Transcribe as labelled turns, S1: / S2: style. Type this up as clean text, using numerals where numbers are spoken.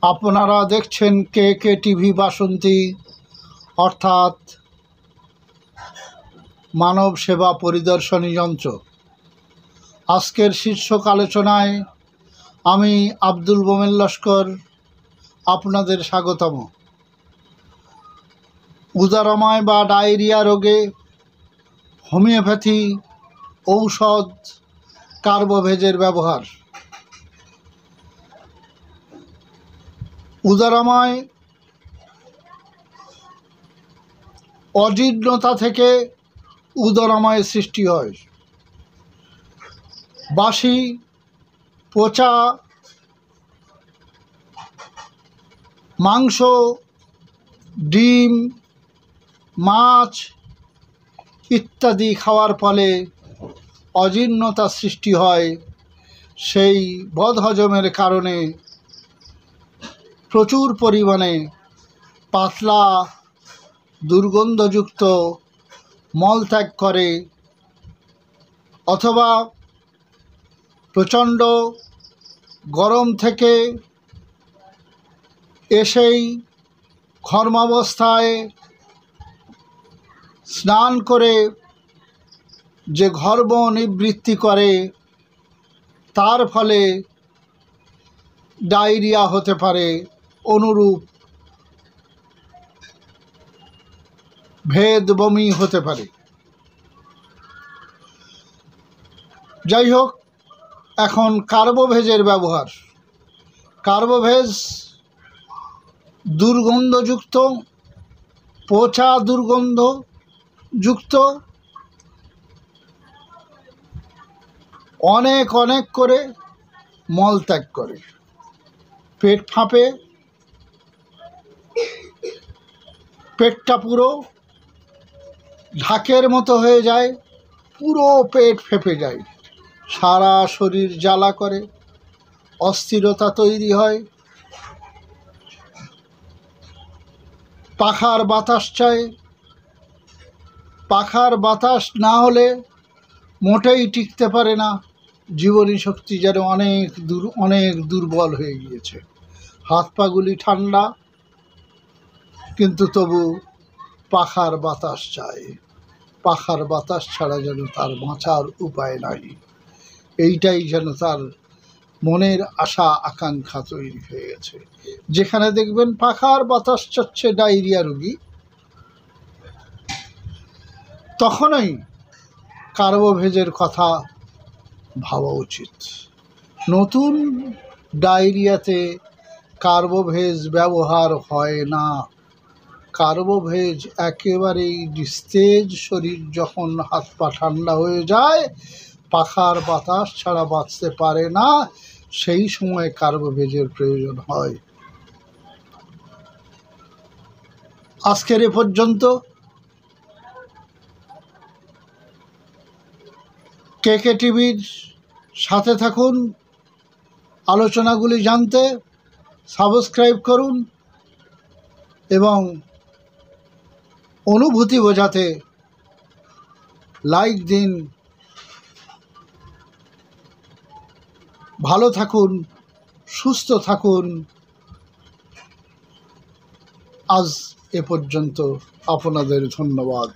S1: আপনারা দেখছেন কে টিভি বাসন্তী, অর্থাৎ মানব সেবা পরিদর্শনী যন্ত্র। আজকের শীর্ষক আলোচনায় আমি আব্দুল মোমেন লস্কর আপনাদের স্বাগতম। উদরাময় বা ডায়রিয়া রোগে হোমিওপ্যাথি ঔষধ কার্বোভেজের ব্যবহার। উদরাময় অজীর্ণতা থেকে উদরাময় সৃষ্টি হয়। বাসি, পচা মাংস, ডিম, মাছ ইত্যাদি খাওয়ার ফলে অজীর্ণতা সৃষ্টি হয়। সেই বদহজমের কারণে প্রচুর পরিমাণে পাতলা দুর্গন্ধযুক্ত মলত্যাগ করে, অথবা প্রচণ্ড গরম থেকে এসেই ঘর্মাবস্থায় স্নান করে যে গর্ভ নিবৃত্তি করে, তার ফলে ডায়রিয়া হতে পারে। অনুরূপ ভেদ বমি হতে পারে। যাই হোক, এখন কার্বোভেজের ব্যবহার। কার্বোভেজ দুর্গন্ধযুক্ত, পচা দুর্গন্ধযুক্ত, অনেক করে মলত্যাগ করে, পেট ফাঁপে, পেটটা পুরো ঢাকের মতো হয়ে যায়, পুরো পেট ফেঁপে যায়, সারা শরীর জ্বালা করে, অস্থিরতা তৈরি হয়, পাখার বাতাস চাই। পাখার বাতাস না হলে মোটেই টিকতে পারে না। জীবনী শক্তি যেন অনেক দুর্বল হয়ে গিয়েছে। হাত পাগুলি ঠান্ডা, কিন্তু তবু পাখার বাতাস চাই। পাখার বাতাস ছাড়া যেন তার বাঁচার উপায় নাই। এইটাই যেন তার মনের আশা আকাঙ্ক্ষা তৈরি হয়ে গেছে। যেখানে দেখবেন পাখার বাতাস চাচ্ছে ডায়রিয়া রোগী, তখনই কার্বোভেজের কথা ভাবা উচিত। নতুন ডায়রিয়াতে কার্বোভেজ ব্যবহার হয় না। কার্বোভেজ একেবারেই নিস্তেজ। শরীর যখন হাত পা ঠান্ডা হয়ে যায়, পাখার বাতাস ছাড়া বাঁচতে পারে না, সেই সময় কার্বোভেজের প্রয়োজন হয়। আজকের এ পর্যন্ত। কে টিভির সাথে থাকুন। আলোচনাগুলি জানতে সাবস্ক্রাইব করুন এবং অনুভূতি বোঝাতে লাইক দিন। ভালো থাকুন, সুস্থ থাকুন। আজ এ পর্যন্ত। আপনাদের ধন্যবাদ।